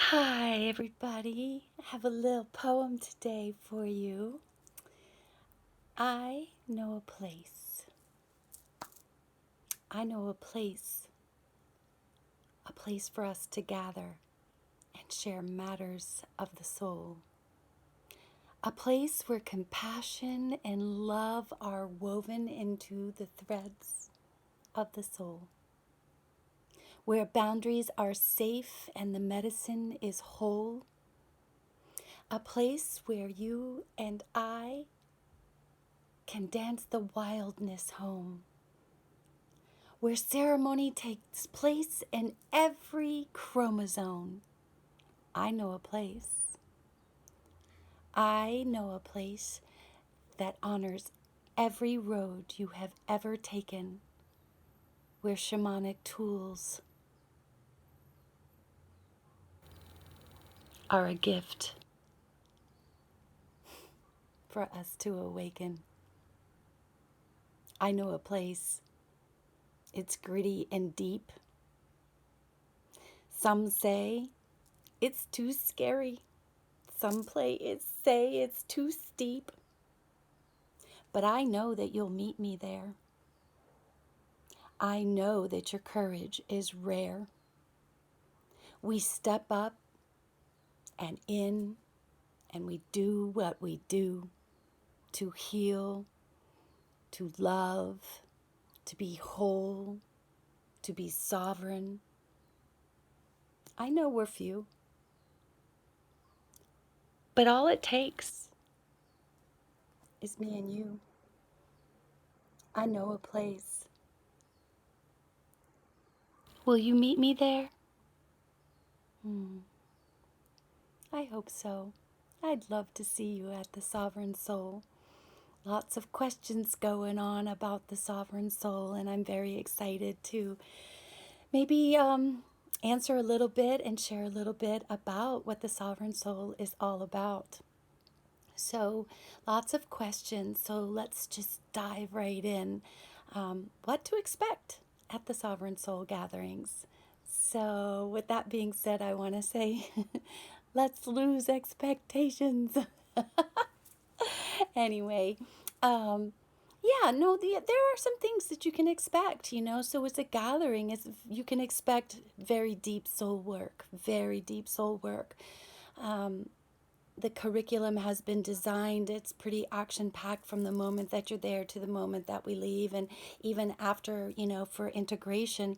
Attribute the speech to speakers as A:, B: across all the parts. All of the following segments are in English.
A: Hi, everybody. I have a little poem today for you. I know a place. I know a place for us to gather and share matters of the soul. A place where compassion and love are woven into the threads of the soul. Where boundaries are safe and the medicine is whole. A place where you and I can dance the wildness home, where ceremony takes place in every chromosome. I know a place. I know a place that honors every road you have ever taken, where shamanic tools are a gift for us to awaken. I know a place. It's gritty and deep. Some say it's too scary. Some say it's too steep. But I know that you'll meet me there. I know that your courage is rare. We step up and in, and we do what we do to heal, to love, to be whole, to be sovereign. I know we're few, but all it takes is me and you. I know a place. Will you meet me there? I hope so. I'd love to see you at the Sovereign Soul. Lots of questions going on about the Sovereign Soul, and I'm very excited to maybe answer a little bit and share a little bit about what the Sovereign Soul is all about. So, lots of questions. So, let's just dive right in. What to expect at the Sovereign Soul gatherings? So, with that being said, I want to say, let's lose expectations. Anyway, um, yeah, no, there are some things that you can expect, you know. So it's a gathering. You can expect very deep soul work, very deep soul work. The curriculum has been designed. It's pretty action packed from the moment that you're there to the moment that we leave, and even after, you know, for integration.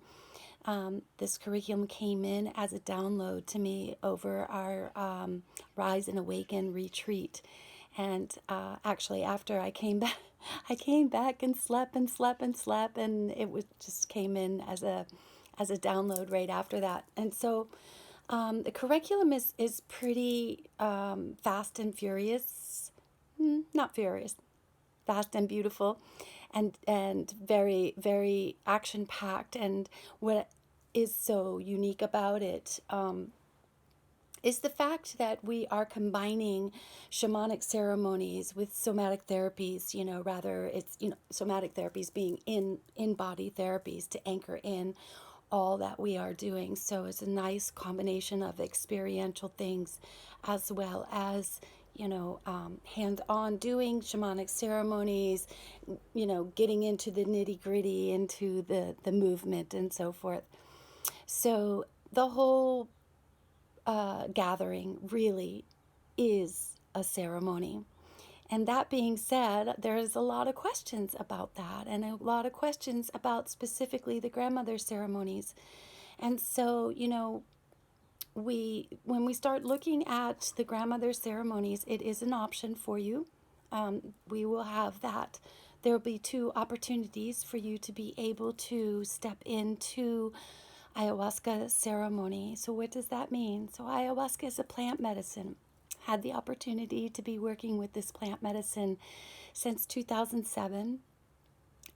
A: This curriculum came in as a download to me over our Rise and Awaken retreat. And actually, after I came back, I came back and slept and slept and slept, and it was just came in as a download right after that. And so, the curriculum is pretty fast and furious, not furious, fast and beautiful, and very very action packed. And what is so unique about it is the fact that we are combining shamanic ceremonies with somatic therapies. You know, rather it's, you know, somatic therapies being in body therapies to anchor in all that we are doing. So it's a nice combination of experiential things as well as, you know, hands-on doing shamanic ceremonies, you know, getting into the nitty-gritty, into the movement and so forth. So the whole gathering really is a ceremony. And that being said, there's a lot of questions about that, and a lot of questions about specifically the grandmother ceremonies. And so, you know, when we start looking at the grandmother ceremonies, it is an option for you. We will have that. There will be two opportunities for you to be able to step into ayahuasca ceremony. So what does that mean? So ayahuasca is a plant medicine. Had the opportunity to be working with this plant medicine since 2007.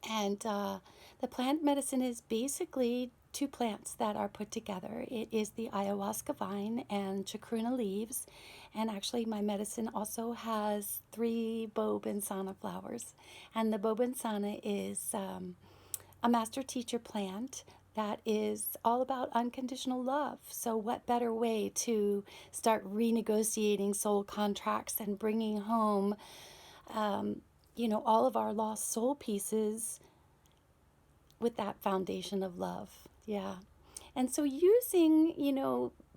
A: And the plant medicine is basically two plants that are put together. It is the ayahuasca vine and chacruna leaves. And actually, my medicine also has 3 bobinsana flowers. And the bobinsana is a master teacher plant that is all about unconditional love. So, what better way to start renegotiating soul contracts and bringing home, um, all of our lost soul pieces with that foundation of love? Yeah. And so, using,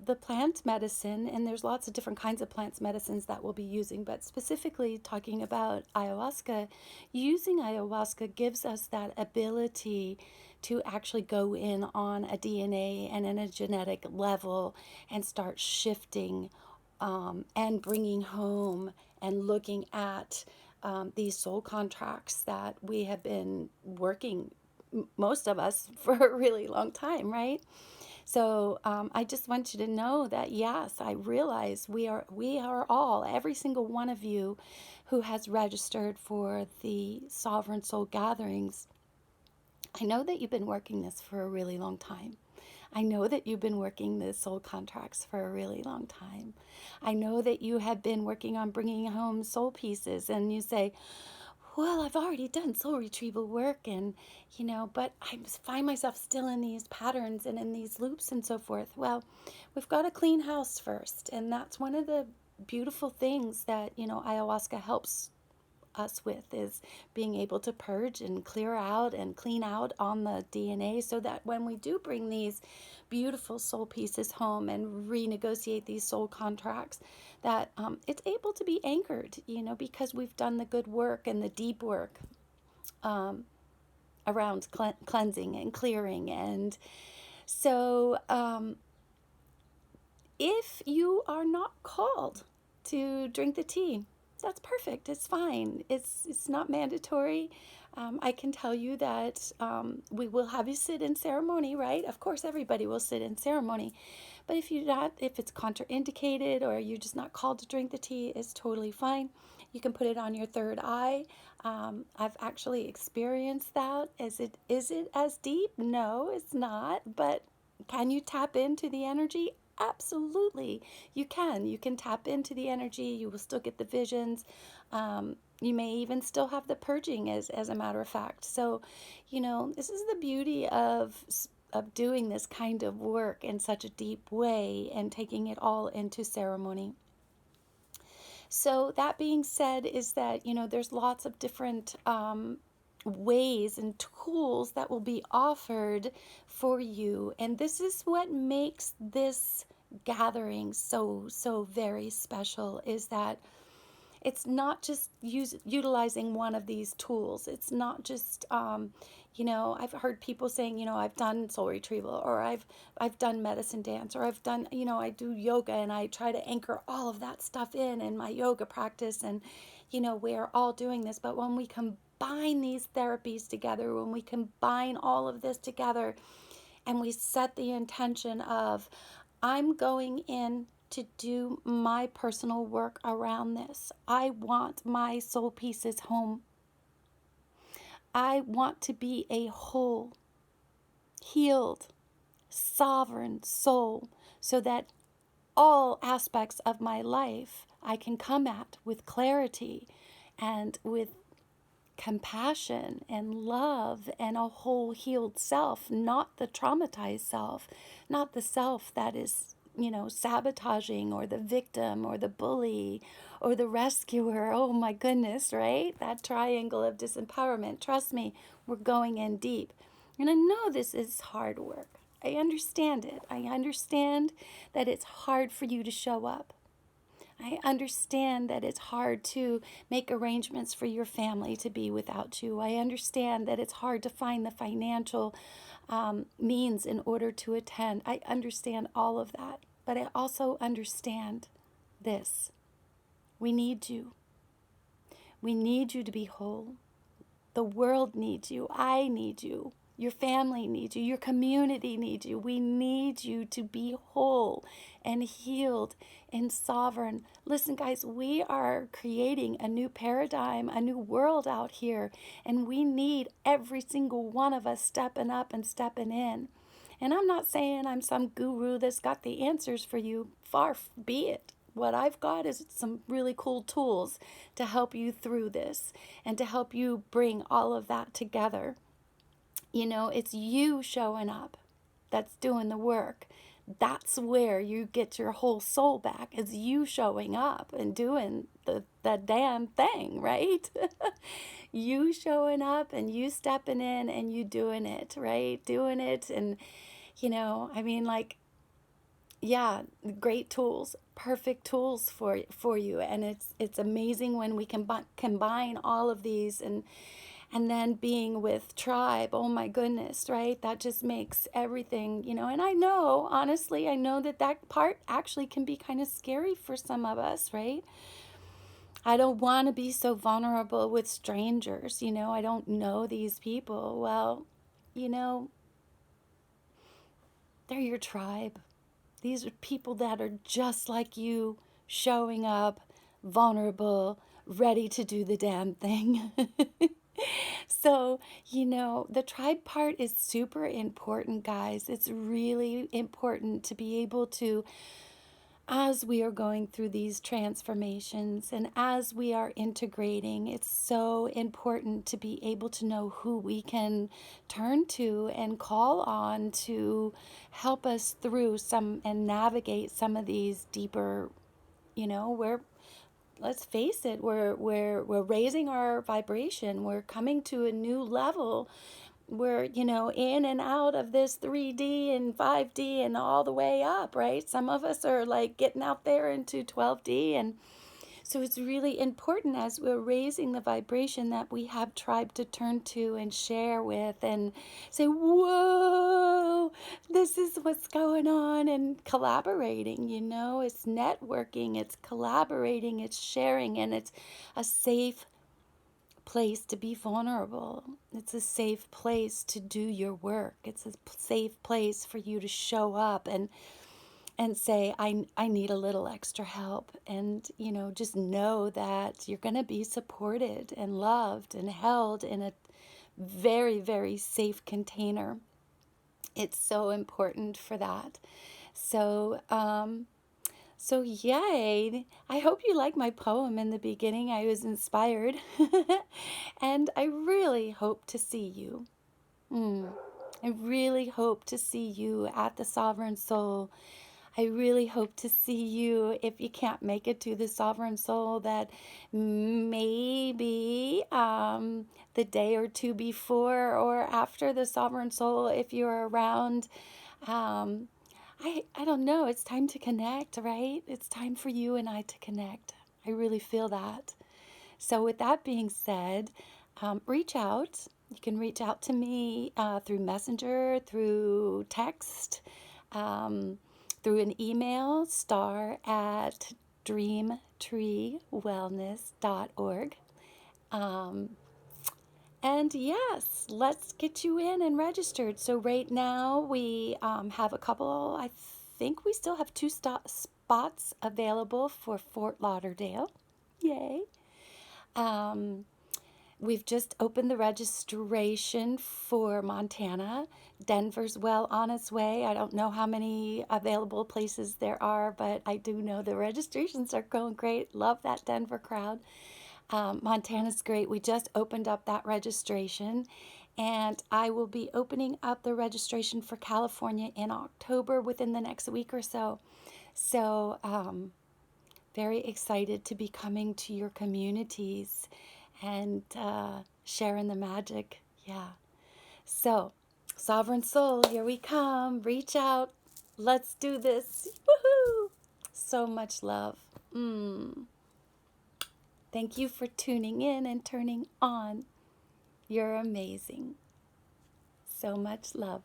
A: the plant medicine, and there's lots of different kinds of plant medicines that we'll be using, but specifically talking about ayahuasca, using ayahuasca gives us that ability to actually go in on a DNA and in a genetic level and start shifting, and bringing home and looking at, these soul contracts that we have been working, most of us, for a really long time, right? So, I just want you to know that yes, I realize we are all, every single one of you who has registered for the Sovereign Soul Gatherings. I know that you've been working this for a really long time. I know that you've been working the soul contracts for a really long time. I know that you have been working on bringing home soul pieces, and you say, well, I've already done soul retrieval work, and but I find myself still in these patterns and in these loops and so forth. Well, we've got to clean house first, and that's one of the beautiful things that ayahuasca helps us with, is being able to purge and clear out and clean out on the DNA, so that when we do bring these beautiful soul pieces home and renegotiate these soul contracts, that it's able to be anchored, because we've done the good work and the deep work, um, around cleansing and clearing. And so, if you are not called to drink the tea, that's perfect. It's fine. It's not mandatory. I can tell you that, we will have you sit in ceremony, right? Of course, everybody will sit in ceremony. But if it's contraindicated or you're just not called to drink the tea, it's totally fine. You can put it on your third eye. I've actually experienced that. Is it as deep? No, it's not. But can you tap into the energy? Absolutely, you can. You can tap into the energy. You will still get the visions. You may even still have the purging, as a matter of fact. So, this is the beauty of doing this kind of work in such a deep way and taking it all into ceremony. So that being said, is that there's lots of different, ways and tools that will be offered for you, and this is what makes this gathering so very special, is that it's not just utilizing one of these tools. It's not just, I've heard people saying, I've done soul retrieval, or I've done medicine dance, or I've done, I do yoga, and I try to anchor all of that stuff in my yoga practice, and we're all doing this. But when we combine these therapies together, when we combine all of this together, and we set the intention of, I'm going in to do my personal work around this. I want my soul pieces home. I want to be a whole, healed, sovereign soul, so that all aspects of my life I can come at with clarity and with compassion and love, and a whole healed self, not the traumatized self, not the self that is, sabotaging, or the victim, or the bully, or the rescuer. Oh my goodness, right? That triangle of disempowerment. Trust me, we're going in deep. And I know this is hard work. I understand it. I understand that it's hard for you to show up. I understand that it's hard to make arrangements for your family to be without you. I understand that it's hard to find the financial, means in order to attend. I understand all of that. But I also understand this. We need you. We need you to be whole. The world needs you. I need you. Your family needs you. Your community needs you. We need you to be whole and healed and sovereign. Listen, guys, we are creating a new paradigm, a new world out here, and we need every single one of us stepping up and stepping in. And I'm not saying I'm some guru that's got the answers for you. Far be it. What I've got is some really cool tools to help you through this and to help you bring all of that together. It's you showing up. that's doing the work. That's where you get your whole soul back, is you showing up and doing the damn thing, right? You showing up and you stepping in and you doing it, right? Doing it. And, I mean, like, yeah, great tools, perfect tools for you. And it's amazing when we can combine all of these, and then being with tribe. Oh my goodness, right? That just makes everything, and I know, honestly, I know that part actually can be kind of scary for some of us, right? I don't want to be so vulnerable with strangers, I don't know these people. Well, you know, they're your tribe. These are people that are just like you, showing up, vulnerable, ready to do the damn thing. So, the tribe part is super important, guys. It's really important to be able to, as we are going through these transformations and as we are integrating, it's so important to be able to know who we can turn to and call on to help us through some and navigate some of these deeper, where, let's face it, we're raising our vibration. We're coming to a new level. We're, in and out of this 3D and 5D and all the way up, right? Some of us are like getting out there into 12D. And so it's really important, as we're raising the vibration, that we have tribe to turn to and share with and say, whoa, this is what's going on, and collaborating, it's networking, it's collaborating, it's sharing, and it's a safe place to be vulnerable. It's a safe place to do your work. It's a safe place for you to show up and say, I need a little extra help. And, just know that you're going to be supported and loved and held in a very, very safe container. It's so important for that. So, yay. I hope you like my poem in the beginning. I was inspired. And I really hope to see you. Mm. I really hope to see you at the Sovereign Soul. I really hope to see you, if you can't make it to the Sovereign Soul, that maybe the day or two before or after the Sovereign Soul, if you're around. Um, I don't know. It's time to connect, right? It's time for you and I to connect. I really feel that. So, with that being said, reach out. You can reach out to me through Messenger, through text, um, through an email, star@dreamtreewellness.org. Um, and yes, let's get you in and registered. So right now we have a couple, I think we still have two spots available for Fort Lauderdale. Yay. Um, we've just opened the registration for Montana. Denver's well on its way. I don't know how many available places there are, but I do know the registrations are going great. Love that Denver crowd. Montana's great. We just opened up that registration, and I will be opening up the registration for California in October, within the next week or so. So, very excited to be coming to your communities and sharing the magic. Yeah. So, Sovereign Soul, here we come. Reach out. Let's do this. Woohoo! So much love. Thank you for tuning in and turning on. You're amazing. So much love.